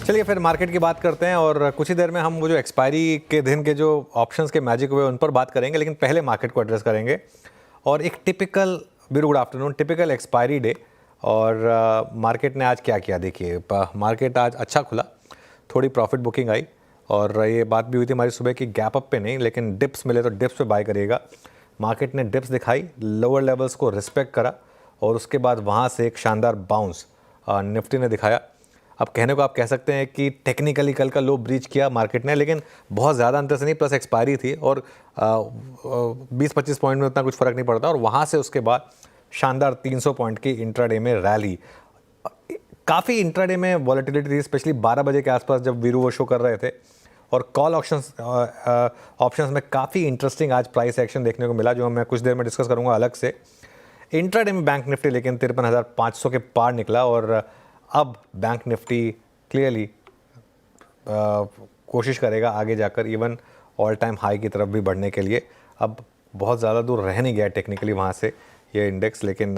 चलिए फिर मार्केट की बात करते हैं और कुछ ही देर में हम वो जो एक्सपायरी के दिन के जो ऑप्शंस के मैजिक हुए उन पर बात करेंगे, लेकिन पहले मार्केट को एड्रेस करेंगे। और एक typical very good afternoon, typical expiry day. और मार्केट ने आज क्या किया देखिए, मार्केट आज अच्छा खुला, थोड़ी प्रॉफिट बुकिंग आई और ये बात भी हुई थी हमारी सुबह की गैप अप पे नहीं लेकिन डिप्स मिले तो डिप्स पे बाय करिएगा। मार्केट ने डिप्स दिखाई, लोअर लेवल्स को रिस्पेक्ट करा और उसके बाद वहाँ से एक शानदार बाउंस निफ्टी ने दिखाया। अब कहने को आप कह सकते हैं कि टेक्निकली कल का लो ब्रीच किया मार्केट ने, लेकिन बहुत ज़्यादा अंतर से नहीं, प्लस एक्सपायरी थी और 20-25 पॉइंट में उतना कुछ फ़र्क नहीं पड़ता। और वहाँ से उसके बाद शानदार 300 पॉइंट की इंट्राडे में रैली। काफ़ी इंट्राडे में वॉलेटिलिटी थी, स्पेशली 12 बजे के आसपास जब वीरू वो शो कर रहे थे। और कॉल ऑप्शंस में काफ़ी इंटरेस्टिंग आज प्राइस एक्शन देखने को मिला, जो मैं कुछ देर में डिस्कस करूँगा अलग से। इंट्राडे में बैंक निफ्टी लेकिन 53,500 के पार निकला और अब बैंक निफ्टी क्लियरली कोशिश करेगा आगे जाकर इवन ऑल टाइम हाई की तरफ भी बढ़ने के लिए। अब बहुत ज़्यादा दूर रह नहीं गया टेक्निकली वहाँ से ये इंडेक्स, लेकिन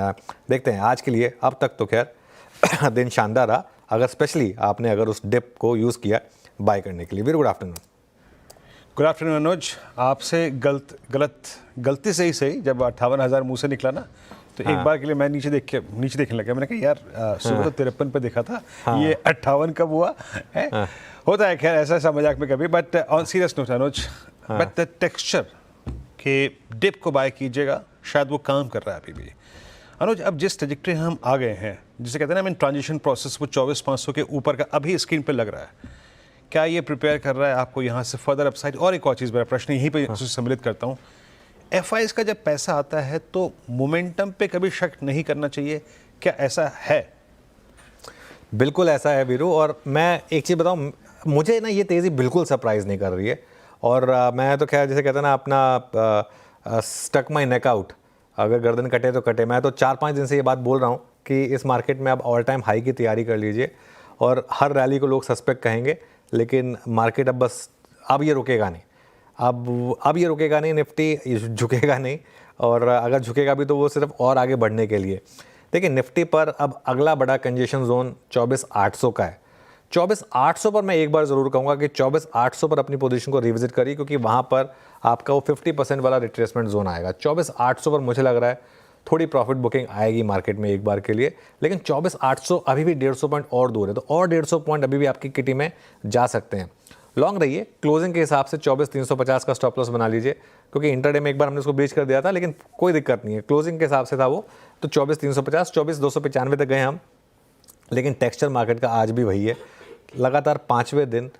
देखते हैं। आज के लिए अब तक तो खैर दिन शानदार रहा, अगर स्पेशली आपने अगर उस डिप को यूज़ किया बाय करने के लिए। Very good afternoon. Good afternoon Anuj. आपसे गलती से ही सही जब 58,000 मुँह से निकला ना, तो एक बार के लिए मैं नीचे देखने लगा। मैंने कहा यार सुबह तो 53 पे देखा था, ये 58 कब हुआ है? होता है खैर ऐसा मजाक में कभी। But on serious note Anuj, but the texture के डिप को बाय कीजिएगा, शायद वो काम कर रहा है अभी भी। अनुज, अब जिस ट्रेजेक्टरी हम आ गए हैं, जिसे कहते हैं ना ट्रांजिशन प्रोसेस, वो 24,500 के ऊपर का अभी स्क्रीन पर लग रहा है। क्या ये प्रिपेयर कर रहा है आपको यहाँ से फर्दर अपसाइड? और एक और चीज़, मेरा प्रश्न यहीं पर सम्मिलित करता हूँ, एफआईज का जब पैसा आता है तो मोमेंटम पे कभी शक नहीं करना चाहिए, क्या ऐसा है? बिल्कुल ऐसा है वीरू। और मैं एक चीज़ बताऊं, मुझे ना ये तेज़ी बिल्कुल सरप्राइज़ नहीं कर रही है। और मैं तो खैर जैसे कहते हैं ना अपना स्टक माई नेक आउट, अगर गर्दन कटे तो कटे। मैं तो 4-5 दिन से ये बात बोल रहा हूँ कि इस मार्केट में आप ऑल टाइम हाई की तैयारी कर लीजिए। और हर रैली को लोग सस्पेक्ट कहेंगे, लेकिन मार्केट अब बस अब ये रुकेगा नहीं, अब ये रुकेगा नहीं, निफ्टी झुकेगा नहीं। और अगर झुकेगा भी तो वो सिर्फ और आगे बढ़ने के लिए। देखिए निफ्टी पर अब अगला बड़ा कंजेशन जोन 24,800 का है। 24,800 पर मैं एक बार ज़रूर कहूँगा कि 24,800 पर अपनी पोजीशन को रिविजिट करिए, क्योंकि वहाँ पर आपका वो 50% वाला रिट्रेसमेंट जोन आएगा। 24,800 पर मुझे लग रहा है थोड़ी प्रॉफिट बुकिंग आएगी मार्केट में एक बार के लिए, लेकिन 24,800 अभी भी 150 पॉइंट और दूर है, तो और 150 पॉइंट अभी भी आपकी किटी में जा सकते हैं। लॉन्ग रहिए, क्लोजिंग के हिसाब से 24,350 का स्टॉप लॉस बना लीजिए, क्योंकि इंटरडे में एक बार हमने उसको ब्रीच कर दिया था, लेकिन कोई दिक्कत नहीं है, क्लोजिंग के हिसाब से था वो। तो 24,350, 24,295 तक गए हम। लेकिन टेक्सचर मार्केट का आज भी वही है, लगातार 5वें दिन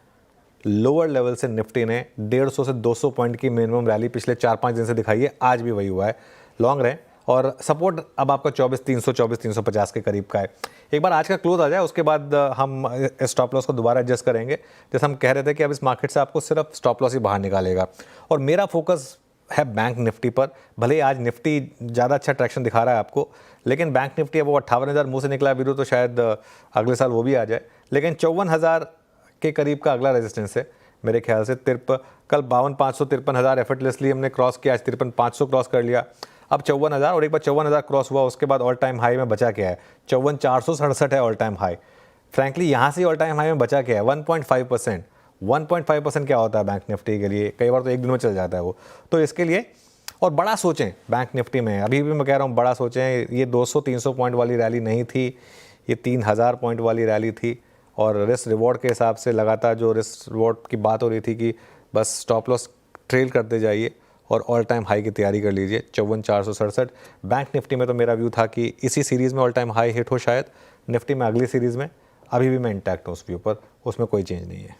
लोअर लेवल से निफ्टी ने 150 से 200 पॉइंट की मिनिमम रैली पिछले 4-5 दिन से दिखाई है, आज भी वही हुआ है। लॉन्ग रहें और सपोर्ट अब आपका 24,300, 24,350 के करीब का है। एक बार आज का क्लोज आ जाए उसके बाद हम स्टॉप लॉस को दोबारा एडजस्ट करेंगे। जैसे हम कह रहे थे कि अब इस मार्केट से आपको सिर्फ स्टॉप लॉस ही बाहर निकालेगा। और मेरा फोकस है बैंक निफ्टी पर। भले ही आज निफ्टी ज़्यादा अच्छा ट्रैक्शन दिखा रहा है आपको, लेकिन बैंक निफ्टी अब वो 58,000 मुँह से निकला वीरू, तो शायद अगले साल वो भी आ जाए। लेकिन 54,000 के करीब का अगला रेजिस्टेंस है मेरे ख्याल से। कल 52,500, 53,000 एफर्टलेसली हमने क्रॉस किया, आज 53,500 क्रॉस कर लिया। अब 54,000 और एक बार 54,000 क्रॉस हुआ, उसके बाद ऑल टाइम हाई में बचा क्या है? 54,467 है ऑल टाइम हाई। फ्रैंकली यहाँ से ऑल टाइम हाई में बचा क्या है? 1.5%। 1.5% क्या होता है बैंक निफ्टी के लिए? कई बार तो एक दिन में चल जाता है वो। तो इसके लिए और बड़ा सोचें बैंक निफ्टी में, अभी भी मैं कह रहा हूँ बड़ा सोचें। ये 200-300 पॉइंट वाली रैली नहीं थी, ये 3,000 पॉइंट वाली रैली थी। और रिस्क रिवॉर्ड के हिसाब से लगातार जो रिस्क रिवॉर्ड की बात हो रही थी कि बस स्टॉप लॉस ट्रेल करते जाइए और ऑल टाइम हाई की तैयारी कर लीजिए। 54,467 बैंक निफ्टी में तो मेरा व्यू था कि इसी सीरीज़ में ऑल टाइम हाई हिट हो शायद। निफ्टी में अगली सीरीज़ में अभी भी मैं इंटैक्ट हूँ उस व्यू पर, उसमें कोई चेंज नहीं है।